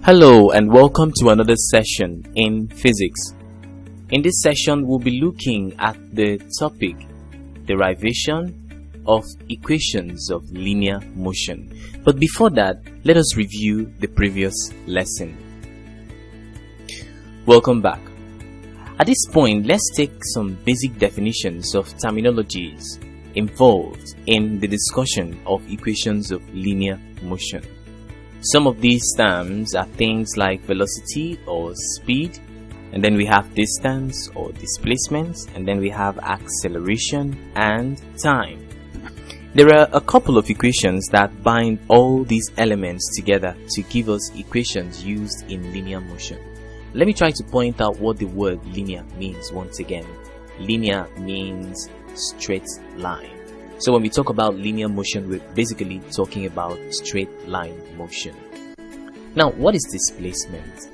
Hello and welcome to another session in physics. In this session, we'll be looking at the topic derivation of equations of linear motion. But before that, let us review the previous lesson. Welcome back. At this point, let's take some basic definitions of terminologies involved in the discussion of equations of linear motion. Some of these terms are things like velocity or speed, and then we have distance or displacement, and then we have acceleration and time. There are a couple of equations that bind all these elements together to give us equations used in linear motion. Let me try to point out what the word linear means once again. Linear means straight line. So when we talk about linear motion, we're basically talking about straight line motion. Now, what is displacement?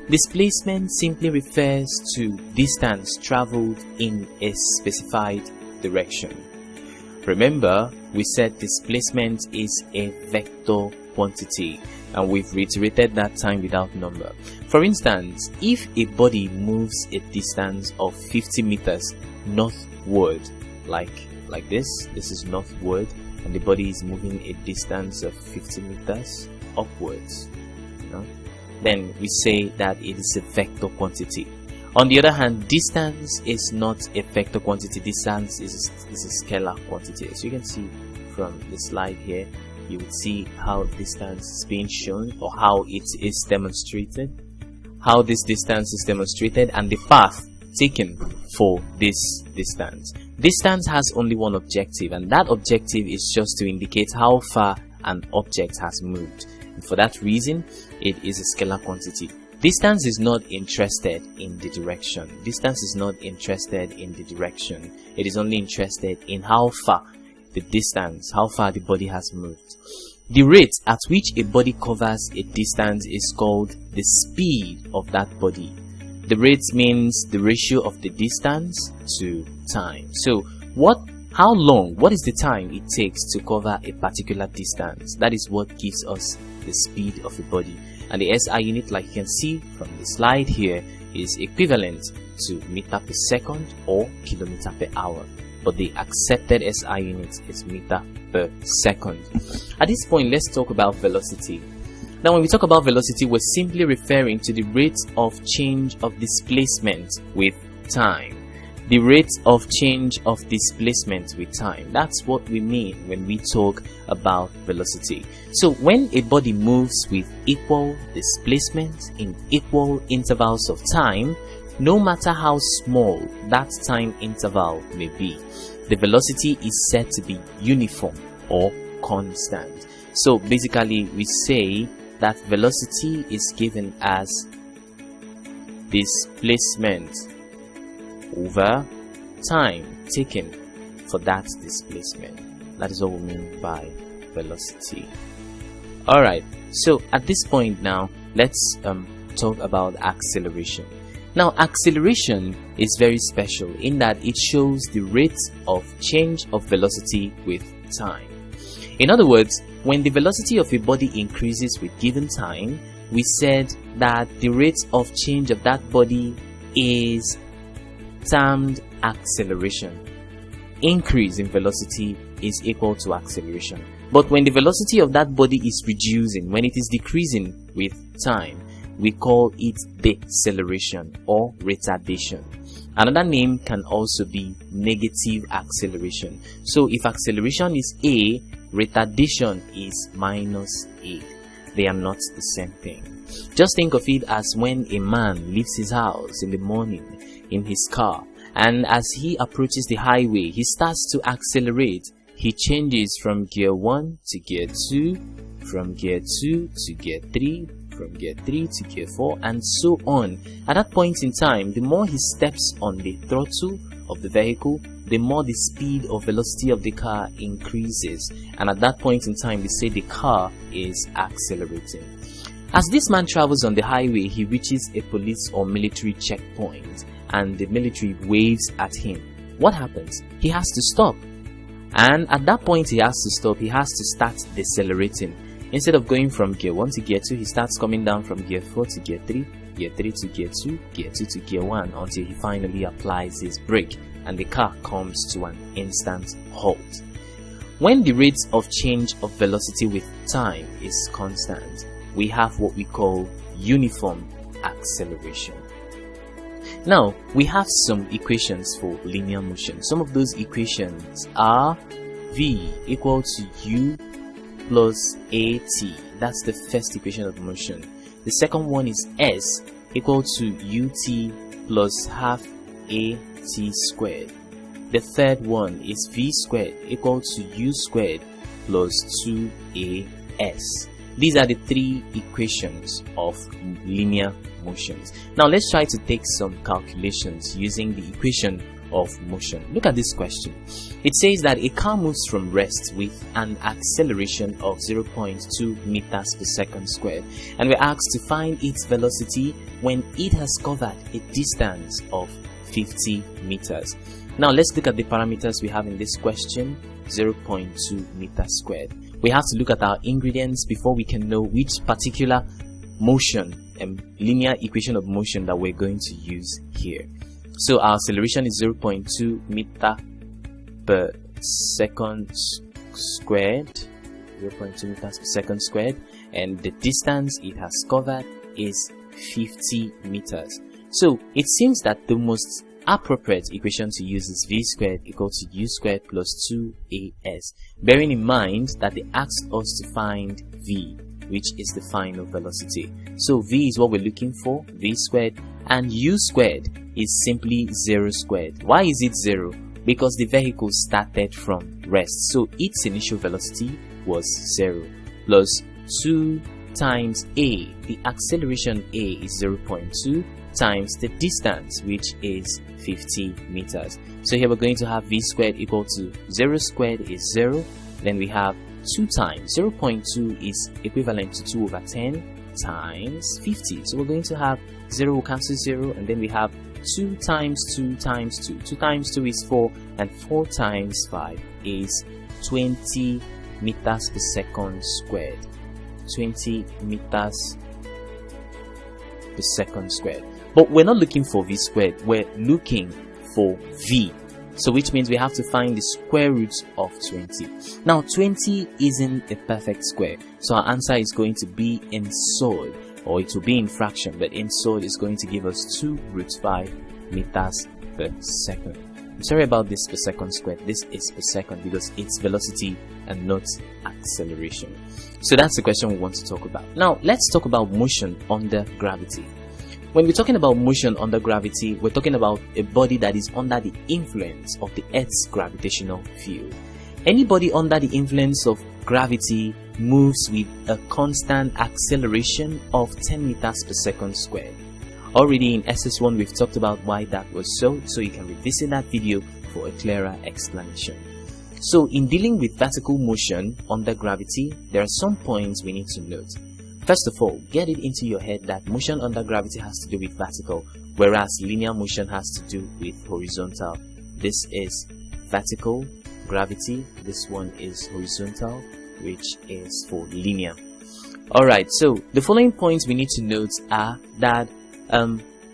Displacement simply refers to distance traveled in a specified direction. Remember, we said displacement is a vector quantity, and we've reiterated that time without number. For instance, if a body moves a distance of 50 meters northward, like this is northward, and the body is moving a distance of 50 meters upwards, then we say that it is a vector quantity. On the other hand, distance is not a vector quantity. Distance is a scalar quantity. As you can see from the slide here, you will see how distance is being shown, or how it is demonstrated, how this distance is demonstrated, and the path taken for this distance. Distance has only one objective, and that objective is just to indicate how far an object has moved. And for that reason, it is a scalar quantity. Distance is not interested in the direction. Distance is not interested in the direction. It is only interested in how far the distance, how far the body has moved. The rate at which a body covers a distance is called the speed of that body. The rate means the ratio of the distance to time. So what is the time it takes to cover a particular distance? That is what gives us the speed of a body. And the SI unit, like you can see from the slide here, is equivalent to meter per second or kilometer per hour. But the accepted SI unit is meter per second. At this point, let's talk about velocity. Now, when we talk about velocity, we're simply referring to the rate of change of displacement with time. The rate of change of displacement with time. That's what we mean when we talk about velocity. So when a body moves with equal displacement in equal intervals of time, no matter how small that time interval may be, the velocity is said to be uniform or constant. So basically, we say that velocity is given as displacement over time taken for that displacement. That is what we mean by velocity. Alright, so at this point now, let's talk about acceleration. Now, acceleration is very special in that it shows the rate of change of velocity with time. In other words, when the velocity of a body increases with given time, we said that the rate of change of that body is termed acceleration. Increase in velocity is equal to acceleration. But when the velocity of that body is reducing, when it is decreasing with time, we call it deceleration or retardation. Another name can also be negative acceleration. So if acceleration is A, retardation is minus A. They are not the same thing. Just think of it as when a man leaves his house in the morning in his car, and as he approaches the highway, he starts to accelerate. He changes from gear 1 to gear 2, from gear 2 to gear 3, from gear 3 to gear 4, and so on. At that point in time, the more he steps on the throttle of the vehicle, the more the speed or velocity of the car increases, and at that point in time, we say the car is accelerating. As this man travels on the highway, he reaches a police or military checkpoint, and the military waves at him. What happens? He has to stop, and at that point he has to stop. He has to start decelerating. Instead of going from gear 1 to gear 2, he starts coming down from gear 4 to gear 3, gear 3 to gear 2, gear 2 to gear 1, until he finally applies his brake and the car comes to an instant halt. When the rate of change of velocity with time is constant, we have what we call uniform acceleration. Now, we have some equations for linear motion. Some of those equations are V equal to U plus AT. That's the first equation of motion. The second one is S equal to UT plus half AT squared. The third one is V squared equal to U squared plus 2AS. These are the three equations of linear motions. Now let's try to take some calculations using the equation of motion. Look at this question. It says that a car moves from rest with an acceleration of 0.2 meters per second squared, and we're asked to find its velocity when it has covered a distance of 50 meters. Now let's look at the parameters we have in this question. 0.2 meters squared. We have to look at our ingredients before we can know which particular motion and linear equation of motion that we're going to use here. So our acceleration is 0.2 meter per second squared, 0.2 meters per second squared, and the distance it has covered is 50 meters. So it seems that the most appropriate equation to use is V squared equal to U squared plus 2AS, bearing in mind that they asked us to find V, which is the final velocity. So V is what we're looking for, V squared, and U squared is simply 0 squared. Why is it 0? Because the vehicle started from rest, so its initial velocity was 0, plus 2 times A. The acceleration A is 0.2 times the distance, which is 50 meters. So here we're going to have V squared equal to 0 squared is 0. Then we have 2 times 0.2 is equivalent to 2 over 10 times 50. So we're going to have 0 will cancel 0, and then we have 2 times 2 times 2. 2 times 2 is 4, and 4 times 5 is 20 meters per second squared. 20 meters per second squared. But we're not looking for V squared, we're looking for V. So which means we have to find the square root of 20. Now 20 isn't a perfect square, so our answer is going to be in solid, or it will be in fraction, but in solid is going to give us 2 root 5 meters per second. I'm sorry about this per second squared. This is per second because it's velocity and not acceleration. So that's the question we want to talk about. Now let's talk about motion under gravity. When we're talking about motion under gravity, we're talking about a body that is under the influence of the Earth's gravitational field. Any body under the influence of gravity moves with a constant acceleration of 10 meters per second squared. Already in SS1 we've talked about why that was so you can revisit that video for a clearer explanation. So in dealing with vertical motion under gravity, there are some points we need to note. First of all, get it into your head that motion under gravity has to do with vertical, whereas linear motion has to do with horizontal. This is vertical gravity, this one is horizontal, which is for linear. Alright, so the following points we need to note are that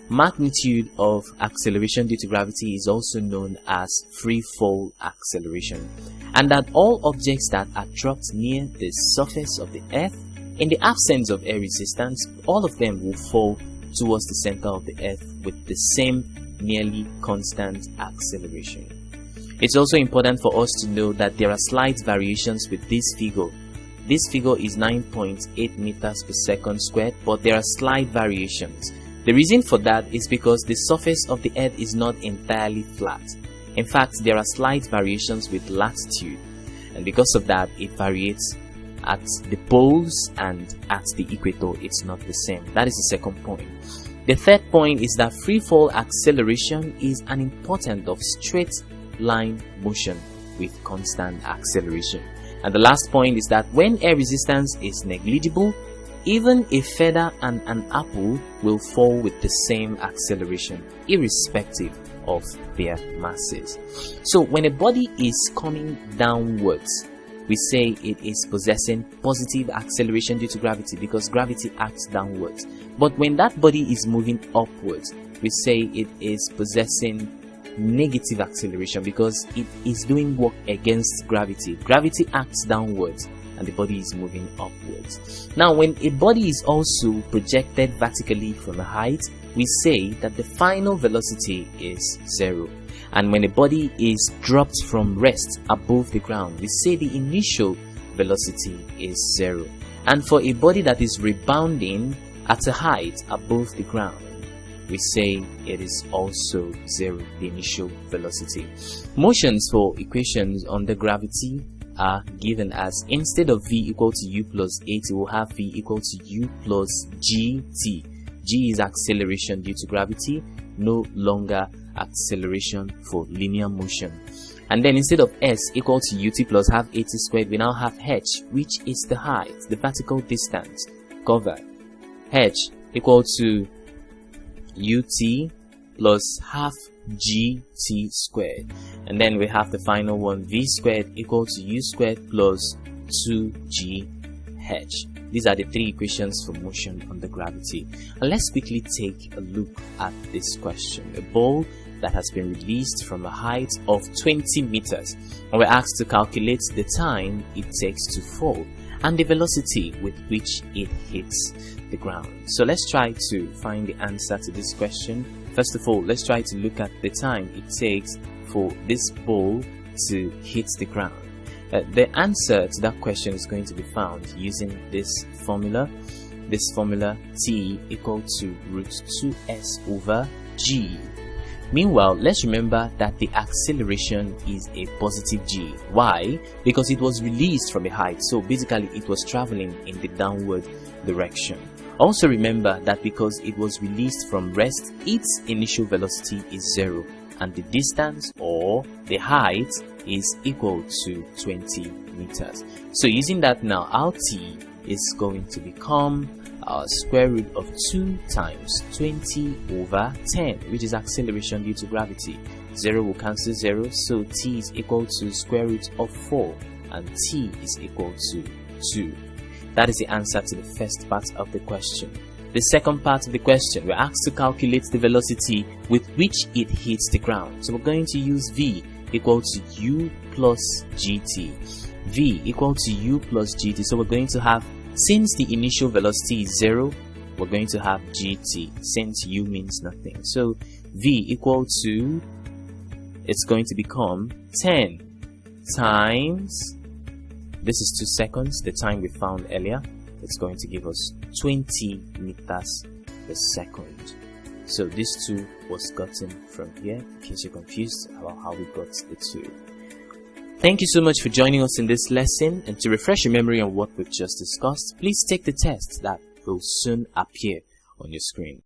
magnitude of acceleration due to gravity is also known as free fall acceleration, and that all objects that are dropped near the surface of the Earth, in the absence of air resistance, all of them will fall towards the center of the Earth with the same nearly constant acceleration. It's also important for us to know that there are slight variations with this figure. This figure is 9.8 meters per second squared, but there are slight variations. The reason for that is because the surface of the Earth is not entirely flat. In fact, there are slight variations with latitude, and because of that, it varies at the poles, and at the equator it's not the same. That is the second point. The third point is that free fall acceleration is an important of straight line motion with constant acceleration. And the last point is that when air resistance is negligible, even a feather and an apple will fall with the same acceleration, irrespective of their masses. So when a body is coming downwards, we say it is possessing positive acceleration due to gravity because gravity acts downwards. But when that body is moving upwards, we say it is possessing negative acceleration because it is doing work against gravity. Gravity acts downwards and the body is moving upwards. Now, when a body is also projected vertically from a height, we say that the final velocity is 0. And when a body is dropped from rest above the ground, we say the initial velocity is 0. And for a body that is rebounding at a height above the ground, we say it is also 0, the initial velocity. Motions for equations under gravity are given as, instead of v equal to u plus 80, we'll have v equal to u plus gt. G is acceleration due to gravity, no longer acceleration for linear motion. And then instead of s equal to ut plus half 80 squared, we now have h, which is the height, the vertical distance covered. H equal to ut plus half gt squared. And then we have the final one, v squared equal to u squared plus 2gh. These are the three equations for motion under gravity. And let's quickly take a look at this question. A ball that has been released from a height of 20 meters, and we're asked to calculate the time it takes to fall and the velocity with which it hits the ground. So let's try to find the answer to this question. First of all, let's try to look at the time it takes for this ball to hit the ground. The answer to that question is going to be found using this formula. This formula, t equal to root 2s over g. Meanwhile, let's remember that the acceleration is a positive g. Why? Because it was released from a height, so basically it was traveling in the downward direction. Also remember that because it was released from rest, its initial velocity is 0 and the distance or the height is equal to 20 meters. So using that now, our t is going to become square root of 2 times 20 over 10, which is acceleration due to gravity. 0 will cancel 0, so t is equal to square root of 4 and t is equal to 2. That is the answer to the first part of the question. The second part of the question, we're asked to calculate the velocity with which it hits the ground. So we're going to use v equal to u plus gt. V equal to u plus gt. So we're going to have, since the initial velocity is 0, we're going to have gt, since u means nothing. So v equal to, it's going to become 10 times, this is 2 seconds, the time we found earlier. It's going to give us 20 meters per second. So this 2 was gotten from here, in case you're confused about how we got the 2. Thank you so much for joining us in this lesson, and to refresh your memory on what we've just discussed, please take the test that will soon appear on your screen.